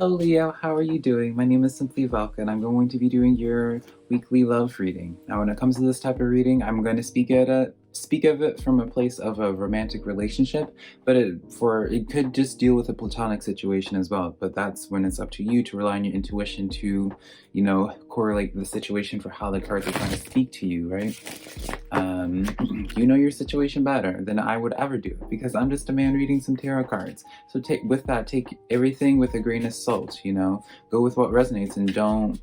Hello Leo, how are you doing? My name is SimplyVelca and I'm going to be doing your weekly love reading. Now when it comes to this type of reading, I'm going to speak of it from a place of a romantic relationship, but it could just deal with a platonic situation as well. But that's when it's up to you to rely on your intuition to, correlate the situation for how the cards are trying to speak to you, right? You know your situation better than I would ever do because I'm just a man reading some tarot cards. So take everything with a grain of salt, go with what resonates and don't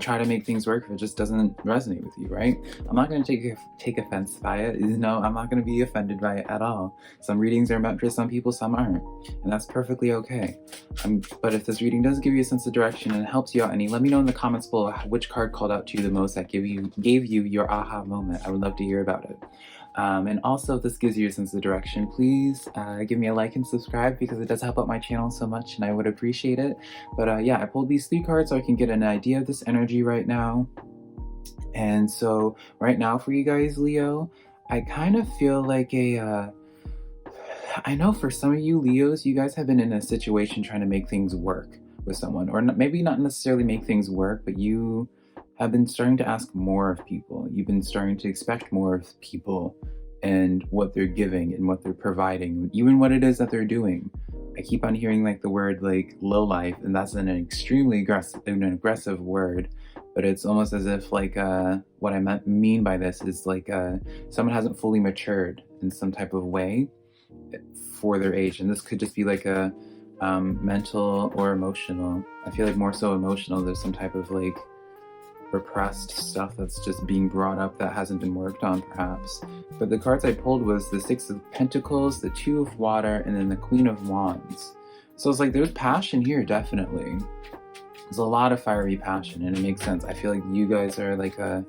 try to make things work if it just doesn't resonate with you, right? I'm not going to take offense by it. I'm not going to be offended by it at all. Some readings are meant for some people, some aren't, and that's perfectly okay. But if this reading does give you a sense of direction and helps you out any, let me know in the comments below which card called out to you the most that gave you your aha moment. I would love to hear about it. And also, if this gives you a sense of direction, please give me a like and subscribe because it does help out my channel so much and I would appreciate it. But yeah, I pulled these 3 cards so I can get an idea of this energy right now. And so right now for you guys, Leo, I kind of feel like I know for some of you Leos, you guys have been in a situation trying to make things work with someone, or maybe not necessarily make things work, but you have been starting to ask more of people. You've been starting to expect more of people and what they're giving and what they're providing, even what it is that they're doing. I keep on hearing like the word like low life, and that's an extremely aggressive word, but it's almost as if like what I mean by this is like someone hasn't fully matured in some type of way for their age, and this could just be like a mental or emotional. I feel like more so emotional. There's some type of like repressed stuff that's just being brought up that hasn't been worked on perhaps. But the cards I pulled was the 6 of Pentacles, the 2 of Water, and then the Queen of Wands. So it's like there's passion here, definitely. There's a lot of fiery passion, and it makes sense. I feel like you guys are like the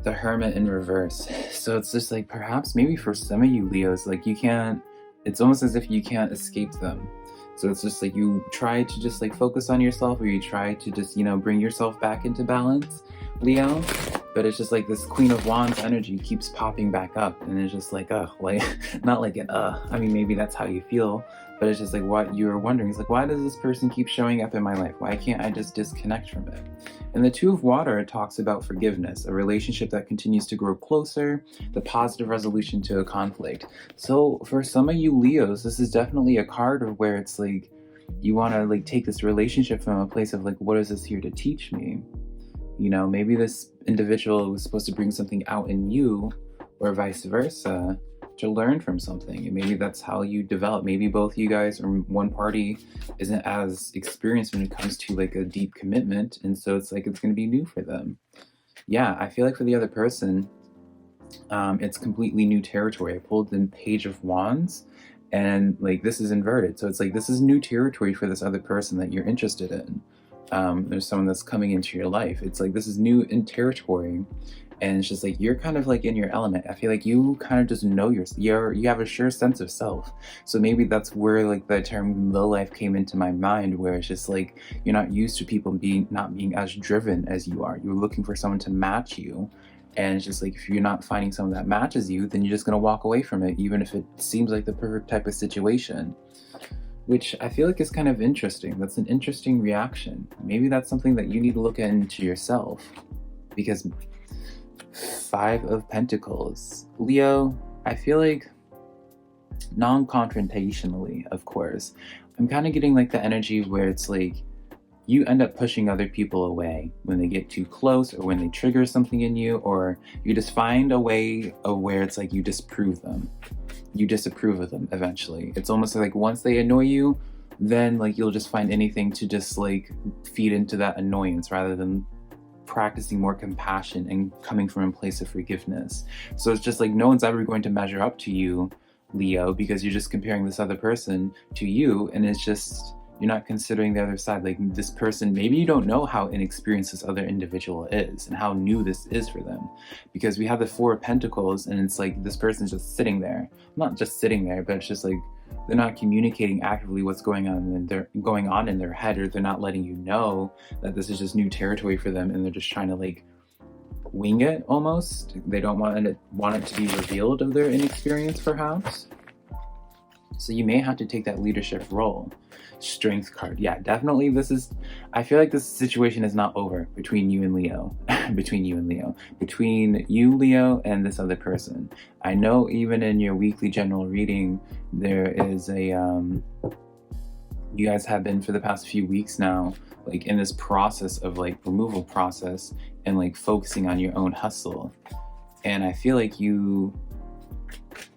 Hermit in reverse. So it's just like perhaps maybe for some of you Leos, like it's almost as if you can't escape them. So it's just like you try to just like focus on yourself, or you try to just, bring yourself back into balance, Leo. But it's just like this Queen of Wands energy keeps popping back up, and it's just like, like, not like an, I mean, maybe that's how you feel, but it's just like what you're wondering is like, why does this person keep showing up in my life? Why can't I just disconnect from it? And the 2 of Water, it talks about forgiveness, a relationship that continues to grow closer, the positive resolution to a conflict. So for some of you Leos, this is definitely a card of where it's like, you want to like take this relationship from a place of like, what is this here to teach me? Maybe this individual was supposed to bring something out in you, or vice versa, to learn from something. And maybe that's how you develop. Maybe both you guys or one party isn't as experienced when it comes to like a deep commitment, and so it's like it's going to be new for them. Yeah, I feel like for the other person, it's completely new territory. I pulled the Page of Wands, and like this is inverted, so it's like this is new territory for this other person that you're interested in. There's someone that's coming into your life. It's like this is new in territory, and it's just like you're kind of like in your element. I feel like you kind of just know you have a sure sense of self. So maybe that's where like the term low life came into my mind, where it's just like you're not used to people not being as driven as you are. You're looking for someone to match you, and it's just like if you're not finding someone that matches you, then you're just gonna walk away from it, even if it seems like the perfect type of situation. Which I feel like is kind of interesting. That's an interesting reaction. Maybe that's something that you need to look into yourself, because 5 of Pentacles. Leo, I feel like non-confrontationally, of course, I'm kind of getting like the energy where it's like you end up pushing other people away when they get too close, or when they trigger something in you, or you just find a way of where it's like you disapprove of them eventually. It's almost like once they annoy you, then like you'll just find anything to just like feed into that annoyance rather than practicing more compassion and coming from a place of forgiveness. So it's just like no one's ever going to measure up to you, Leo, because you're just comparing this other person to you, and it's just you're not considering the other side. Like this person, maybe you don't know how inexperienced this other individual is and how new this is for them, because we have the 4 of Pentacles, and it's like this person's just sitting there, not just sitting there, but it's just like they're not communicating actively what's going on in their head, or they're not letting you know that this is just new territory for them, and they're just trying to like wing it almost. They don't want it to be revealed of their inexperience perhaps. So you may have to take that leadership role. Strength card. Yeah, definitely I feel like this situation is not over between you and Leo. Between you, Leo, and this other person. I know even in your weekly general reading, there is you guys have been for the past few weeks now, like in this process of like removal process and like focusing on your own hustle. And I feel like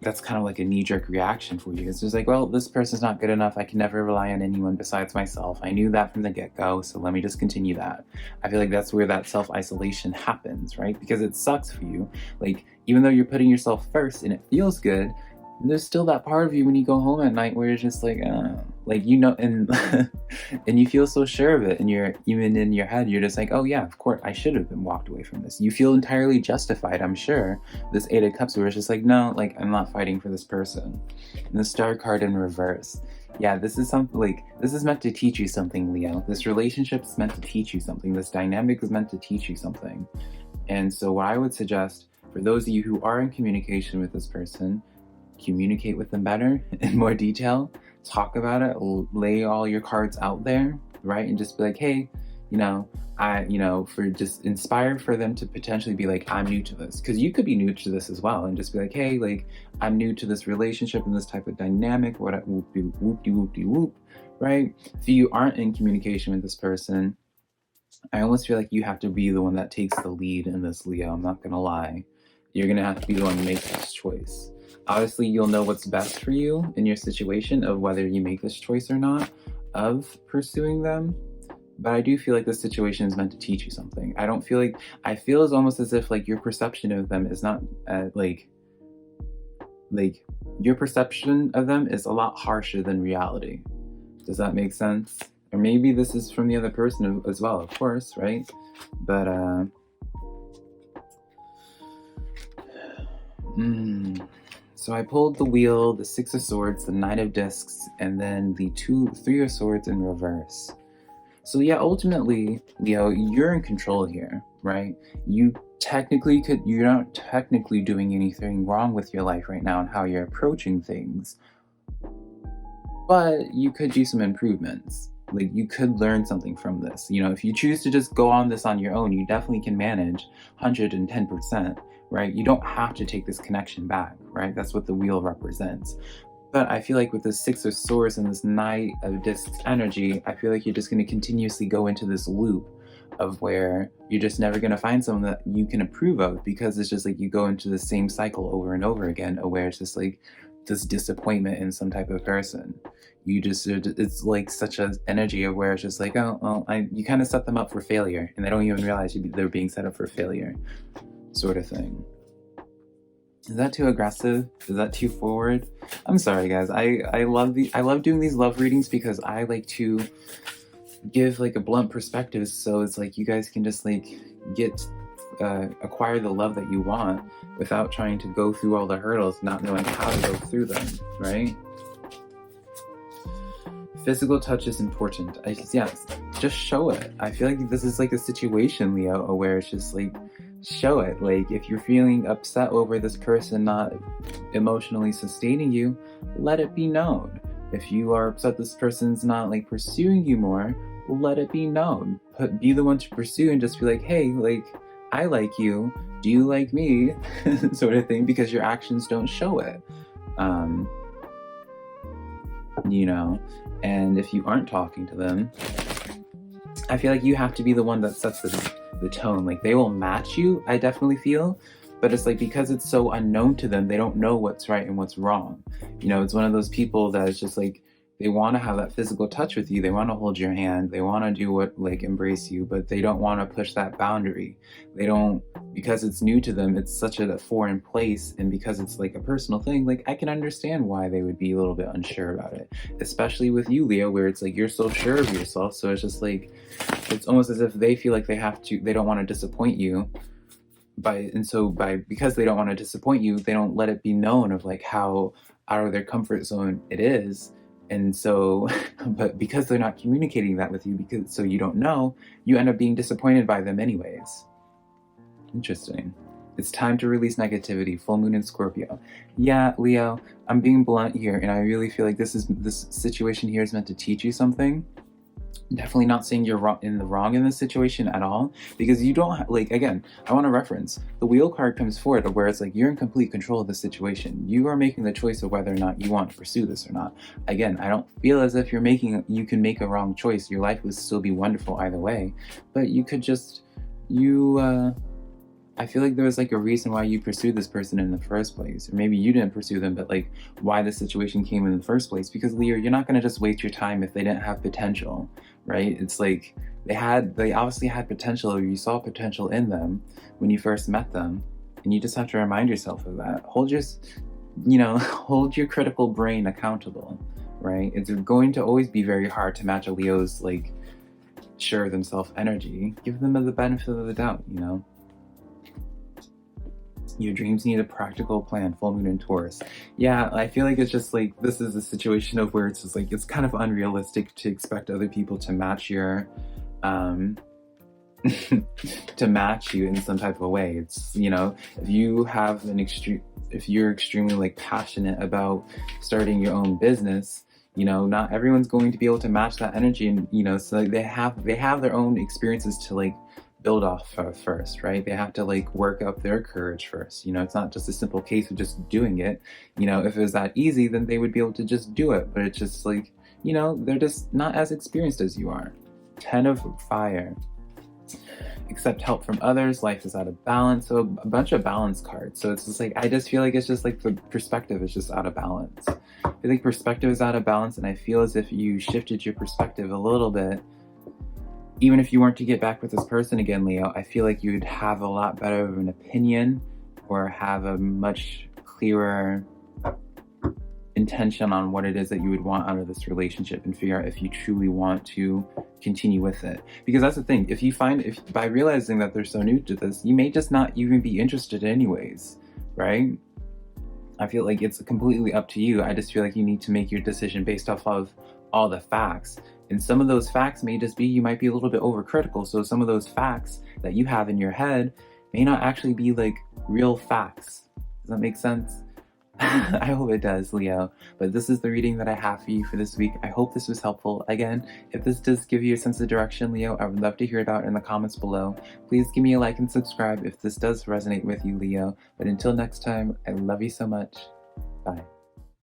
that's kind of like a knee-jerk reaction for you. It's just like, well, this person's not good enough. I can never rely on anyone besides myself. I knew that from the get-go, so let me just continue that. I feel like that's where that self-isolation happens, right? Because it sucks for you. Like, even though you're putting yourself first and it feels good, there's still that part of you when you go home at night where you're just like, and and you feel so sure of it, and you're even in your head, you're just like, oh yeah, of course, I should have been walked away from this. You feel entirely justified, I'm sure. This Eight of Cups where it's just like, no, like I'm not fighting for this person. And the Star card in reverse. Yeah, this is something like, this is meant to teach you something, Leo. This relationship is meant to teach you something. This dynamic is meant to teach you something. And so what I would suggest for those of you who are in communication with this person, communicate with them better in more detail, talk about it, lay all your cards out there, right? And just be like, hey, for just inspired for them to potentially be like, I'm new to this. Because you could be new to this as well, and just be like, hey, like, I'm new to this relationship and this type of dynamic, whoop-de-whoop, right? If you aren't in communication with this person, I almost feel like you have to be the one that takes the lead in this, Leo. I'm not gonna lie. You're gonna have to be the one to make this choice. Obviously, you'll know what's best for you in your situation of whether you make this choice or not of pursuing them. But I do feel like this situation is meant to teach you something. I feel it's almost as if like your perception of them is not like your perception of them is a lot harsher than reality. Does that make sense? Or maybe this is from the other person as well, of course, right? But so I pulled the Wheel, the Six of Swords, the Knight of Discs, and then the Three of Swords in reverse. So yeah, ultimately, Leo, you're in control here, right? You're not technically doing anything wrong with your life right now and how you're approaching things, but you could do some improvements. Like, you could learn something from this. If you choose to just go on this on your own, you definitely can manage 110%, right? You don't have to take this connection back, right? That's what the Wheel represents. But I feel like with the Six of Swords and this Knight of Discs energy, I feel like you're just going to continuously go into this loop of where you're just never going to find someone that you can approve of, because it's just like you go into the same cycle over and over again, where it's just like this disappointment in some type of person. It's like such an energy of where it's just like, you kind of set them up for failure, and they don't even realize they're being set up for failure, sort of thing. Is that too aggressive? Is that too forward? I'm sorry, guys. I love doing these love readings because I like to give like a blunt perspective, so it's like you guys can just like acquire the love that you want without trying to go through all the hurdles, not knowing how to go through them, right? Physical touch is important. Just show it. I feel like this is like a situation, Leo, where it's just like, show it. Like, if you're feeling upset over this person not emotionally sustaining you, let it be known. If you are upset this person's not like pursuing you more, let it be known. Be the one to pursue and just be like, hey, like, I like you. Do you like me? Sort of thing, because your actions don't show it. And if you aren't talking to them, I feel like you have to be the one that sets the tone. Like, they will match you, I definitely feel, but it's like, because it's so unknown to them, they don't know what's right and what's wrong. It's one of those people that is just like, they want to have that physical touch with you, they want to hold your hand, they want to do what, like, embrace you, but they don't want to push that boundary. They don't, because it's new to them, it's such a foreign place, and because it's like a personal thing, like, I can understand why they would be a little bit unsure about it, especially with you, Leo, where it's like you're so sure of yourself, so it's just like, it's almost as if they feel like they don't want to disappoint you, because they don't want to disappoint you, they don't let it be known of like how out of their comfort zone it is. And so, but because they're not communicating that with you, so you don't know, you end up being disappointed by them anyways. Interesting. It's time to release negativity. Full moon in Scorpio. Yeah, Leo, I'm being blunt here, and I really feel like this situation here is meant to teach you something. Definitely not saying you're wrong in this situation at all, because you don't like, again, I want to reference the wheel card comes forward where it's like you're in complete control of the situation. You are making the choice of whether or not you want to pursue this or not. Again, I don't feel as if you can make a wrong choice. Your life would still be wonderful either way, but you could just I feel like there was like a reason why you pursued this person in the first place. Or maybe you didn't pursue them, but like why the situation came in the first place. Because Leo, you're not gonna just waste your time if they didn't have potential, right? It's like they obviously had potential, or you saw potential in them when you first met them. And you just have to remind yourself of that. Hold your critical brain accountable, right? It's going to always be very hard to match a Leo's like sure of themselves energy. Give them the benefit of the doubt, Your dreams need a practical plan. Full moon in Taurus. Yeah, I feel like it's just like this is a situation of where it's just like it's kind of unrealistic to expect other people to match your to match you in some type of way. It's if you're extremely like passionate about starting your own business, not everyone's going to be able to match that energy, and so like, they have their own experiences to like build off of first, right? They have to like work up their courage first. It's not just a simple case of just doing it. If it was that easy, then they would be able to just do it. But it's just like, they're just not as experienced as you are. 10 of Fire. Accept help from others. Life is out of balance. So a bunch of balance cards. So it's just like, I just feel like it's just like the perspective is just out of balance. I feel like perspective is out of balance, and I feel as if you shifted your perspective a little bit. Even if you weren't to get back with this person again, Leo, I feel like you'd have a lot better of an opinion, or have a much clearer intention on what it is that you would want out of this relationship, and figure out if you truly want to continue with it. Because that's the thing, if by realizing that they're so new to this, you may just not even be interested anyways, right? I feel like it's completely up to you. I just feel like you need to make your decision based off of all the facts. And some of those facts may just be, you might be a little bit overcritical. So some of those facts that you have in your head may not actually be like real facts. Does that make sense? I hope it does, Leo. But this is the reading that I have for you for this week. I hope this was helpful. Again, if this does give you a sense of direction, Leo, I would love to hear about it in the comments below. Please give me a like and subscribe if this does resonate with you, Leo. But until next time, I love you so much. Bye.